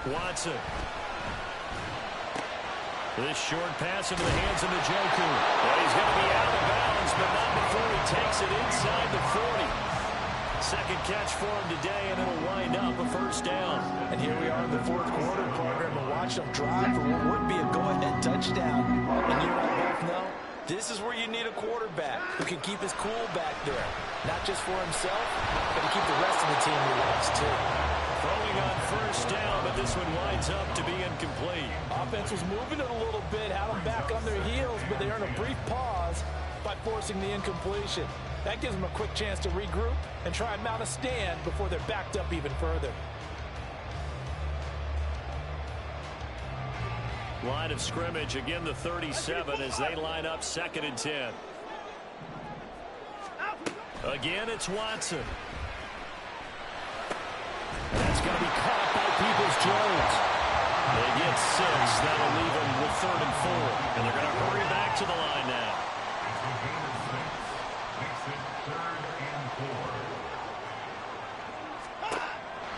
Watson. This short pass into the hands of Njoku. Well, he's going to be out of bounds, but not before he takes it inside the 40. Second catch for him today, and it'll wind up a 1st down. And here we are in the 4th quarter, partner, and watch them drive for what would be a go-ahead touchdown. And you and I both know, this is where you need a quarterback who can keep his cool back there. Not just for himself, but to keep the rest of the team relaxed, too. Throwing on 1st down, but this one winds up to be incomplete. Offense was moving it a little bit, had them back on their heels, but they earned a brief pause by forcing the incompletion. That gives them a quick chance to regroup and try and mount a stand before they're backed up even further. Line of scrimmage, again the 37 as they line up 2nd and 10. Again, it's Watson. That's going to be caught by Peoples-Jones. They get 6. That'll leave them with 3rd and 4. And they're going to hurry back to the line now.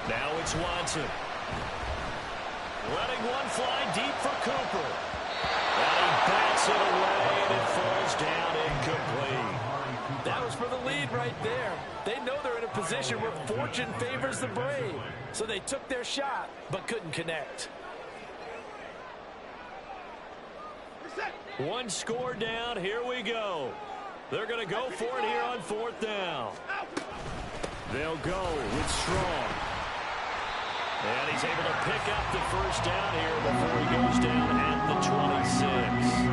Now it's Watson. Letting one fly deep for Cooper. And he bats it away, and it falls down incomplete. That was for the lead right there. They know they're in a position where fortune favors the brave. So they took their shot, but couldn't connect. One score down, here we go. They're going to go for it here on 4th down. They'll go with Strong. And he's able to pick up the 1st down here before he goes down at the 26.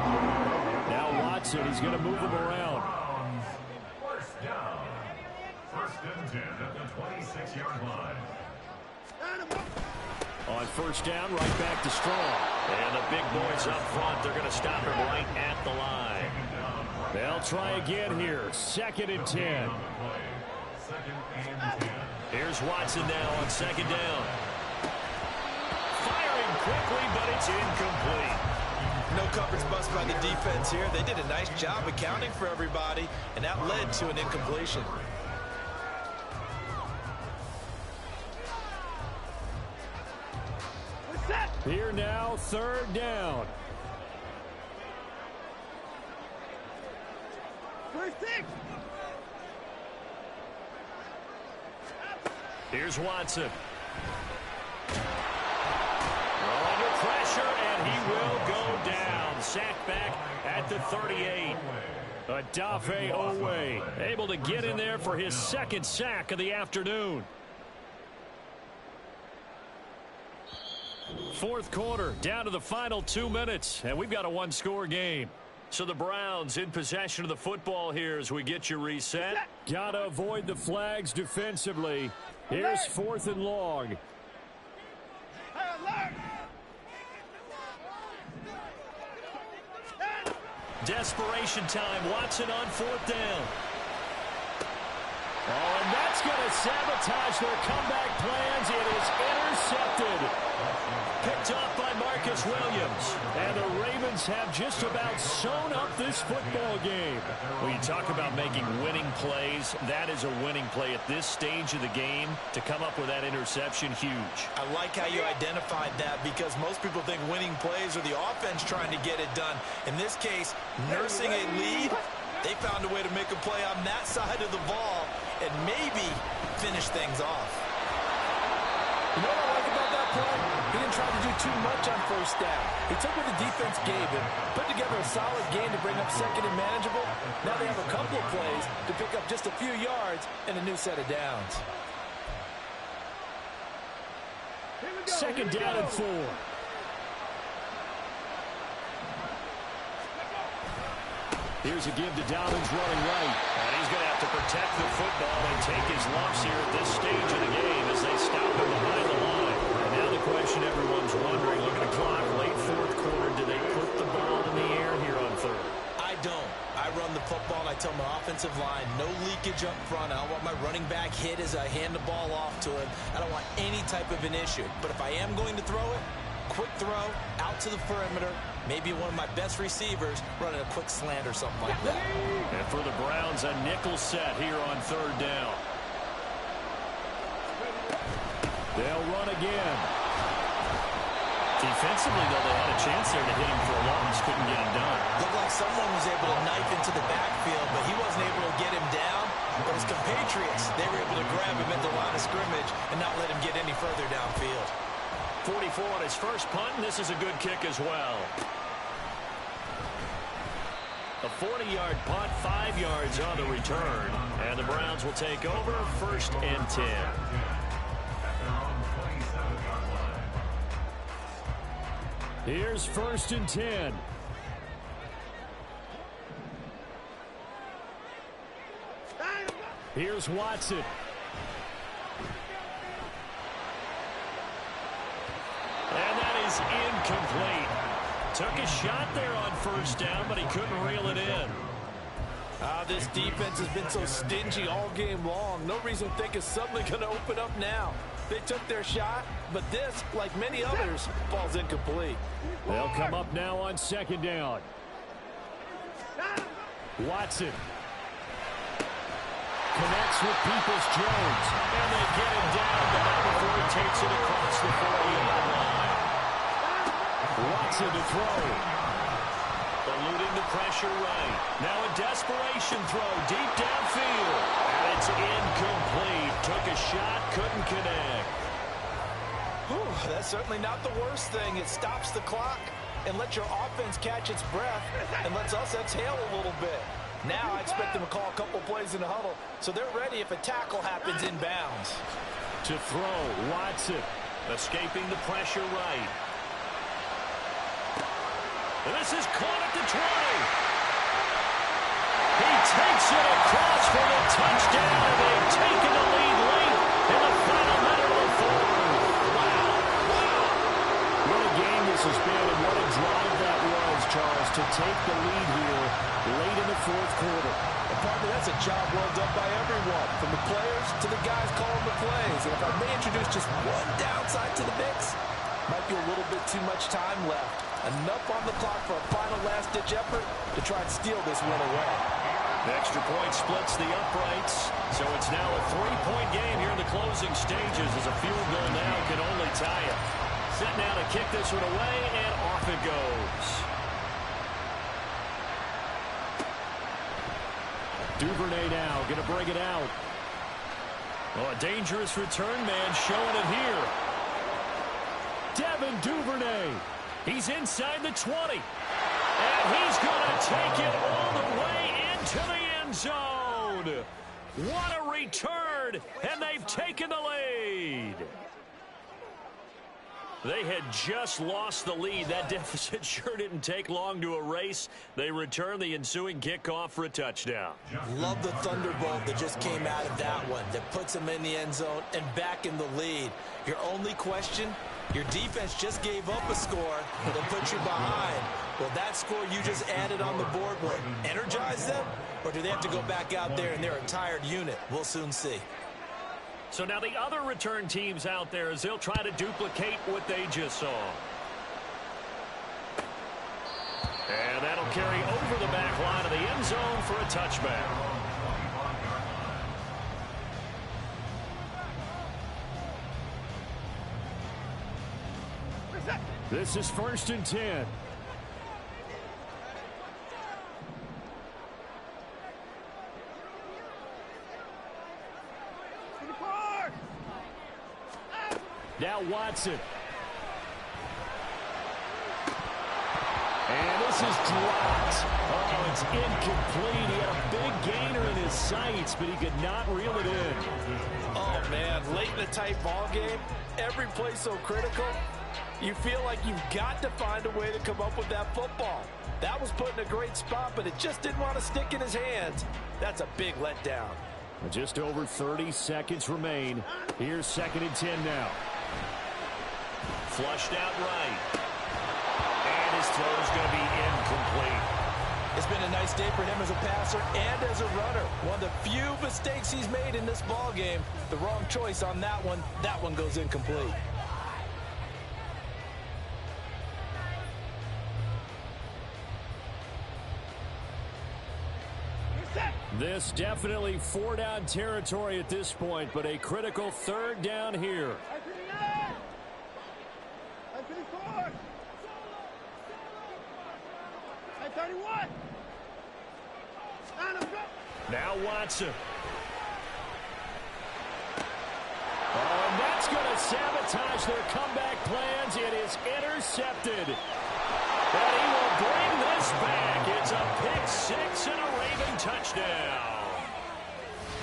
Now Watson, he's going to move him around. 1st down. 1st and 10 at the 26-yard line. On 1st down, right back to Strong. And the big boys up front, they're going to stop him right at the line. They'll try again here. 2nd and 10. 2nd and 10. Here's Watson now on 2nd down. Firing quickly, but it's incomplete. No coverage bust by the defense here. They did a nice job accounting for everybody, and that led to an incompletion. Here now, third down. Here's Watson. Under pressure, and he will go down. Sacked back at the 38. Odafe Owe able to get in there for his second sack of the afternoon. Fourth quarter, down to the final 2 minutes, and we've got a one-score game. So the Browns in possession of the football here as we get you reset. Got to avoid the flags defensively. Here's fourth and long. Desperation time. Watson on fourth down. Oh, and that's going to sabotage their comeback plans. It is intercepted. Picked off by Marcus Williams. And the Ravens have just about sewn up this football game. When you talk about making winning plays, that is a winning play at this stage of the game. To come up with that interception, huge. I like how you identified that because most people think winning plays are the offense trying to get it done. In this case, nursing a lead, they found a way to make a play on that side of the ball and maybe finish things off. You know what I like about that play? He didn't try to do too much on first down. He took what the defense gave him, put together a solid game to bring up second and manageable. Now they have a couple of plays to pick up just a few yards and a new set of downs. Second down and 4. Here's a give to Dobbins running right. And he's going to have to protect the football and take his lumps here at this stage of the game as they stop him behind the line. And now the question everyone's wondering, look at the clock, late fourth quarter, do they put the ball in the air here on third? I don't. I run the football and I tell my offensive line, no leakage up front. I don't want my running back hit as I hand the ball off to him. I don't want any type of an issue. But if I am going to throw it, quick throw, out to the perimeter, maybe one of my best receivers running a quick slant or something like that. And for the Browns, a nickel set here on third down. They'll run again. Defensively, though, they had a chance there to hit him for a loss. Couldn't get him done. Looked like someone was able to knife into the backfield, but he wasn't able to get him down. But his compatriots, they were able to grab him at the line of scrimmage and not let him get any further downfield. 44 on his first punt, and this is a good kick as well. A 40-yard punt, 5 yards on the return. And the Browns will take over, first and 10. Here's first and 10. Here's Watson. And that is incomplete. Took a shot there on first down, but he couldn't reel it in. This defense has been so stingy all game long. No reason to think it's suddenly going to open up now. They took their shot, but this, like many others, falls incomplete. They'll come up now on second down. Watson connects with Peoples-Jones. And they get him down, but not before he takes it across the 40-yard line. Watson to throw. Eluding the pressure right. Now a desperation throw deep downfield. And it's incomplete. Took a shot, couldn't connect. Whew, that's certainly not the worst thing. It stops the clock and lets your offense catch its breath and lets us exhale a little bit. Now I expect them to call a couple plays in the huddle, so they're ready if a tackle happens inbounds. To throw, Watson. Escaping the pressure right. And this is caught at the 20. He takes it across for the touchdown, and they've taken the lead late in the final minute of the fourth. Wow. What a game this has been, and what a drive that was, Charles, to take the lead here late in the fourth quarter. And partner, that's a job well done by everyone, from the players to the guys calling the plays. And if I may introduce just one downside to the mix, might be a little bit too much time left. Enough on the clock for a final last-ditch effort to try and steal this win away. The extra point splits the uprights, so it's now a 3-point game here in the closing stages as a field goal now can only tie it. set now to kick this one away, and off it goes. Duvernay now going to bring it out. Oh, a dangerous return man showing it here. Devin Duvernay. He's inside the 20. And he's going to take it all the way into the end zone. What a return, and they've taken the lead. They had just lost the lead. That deficit sure didn't take long to erase. They return the ensuing kickoff for a touchdown. Love the thunderbolt that just came out of that one, that puts them in the end zone and back in the lead. Your only question, your defense just gave up a score that put you behind. Well, that score you just added on the board will energize them, or do they have to go back out there and they're a tired unit? We'll soon see. So now the other return teams out there as they'll try to duplicate what they just saw. And that'll carry over the back line of the end zone for a touchback. This is 1st and 10. Now Watson. And this is dropped. Oh, it's incomplete. He had a big gainer in his sights, but he could not reel it in. Oh, man, late in a tight ball game, every play so critical, you feel like you've got to find a way to come up with that football. That was put in a great spot, but it just didn't want to stick in his hands. That's a big letdown. Just over 30 seconds remain. Here's 2nd and 10 now. Flushed out right. And his throw is going to be incomplete. It's been a nice day for him as a passer and as a runner. One of the few mistakes he's made in this ball game. The wrong choice on that one. That one goes incomplete. This definitely 4-down territory at this point, but a critical 3rd down here. Now Watson. Oh, and that's going to sabotage their comeback plans. It is intercepted. And he will bring this back. It's a pick-6 and a Raven touchdown.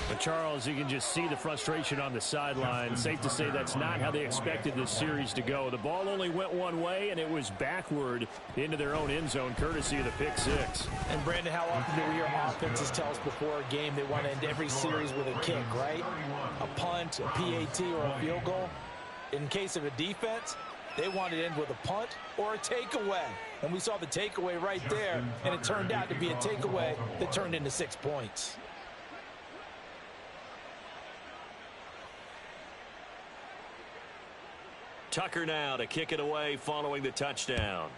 But Charles, you can just see the frustration on the sideline. Safe to say that's not how they expected this series to go. The ball only went one way, and it was backward into their own end zone, courtesy of the pick-6. And, Brandon, how often do we hear offenses tell us before a game they want to end every series with a kick, right? A punt, a PAT, or a field goal. In case of a defense, they want to end with a punt or a takeaway. And we saw the takeaway right there, and it turned out to be a takeaway that turned into 6 points. Tucker now to kick it away following the touchdown.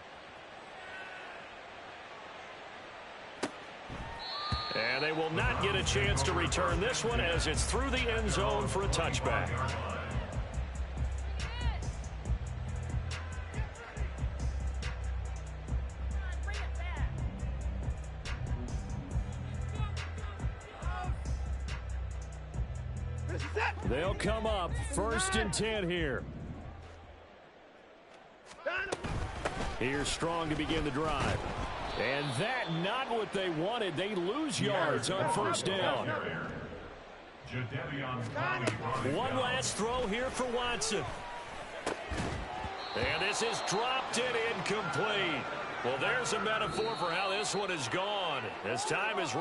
And they will not get a chance to return this one as it's through the end zone for a touchback. They'll come up 1st and 10 here. Here's Strong to begin the drive. And that not what they wanted. They lose yards on 1st down. One last throw here for Watson. And this is dropped and incomplete. Well, there's a metaphor for how this one is gone. As time is running.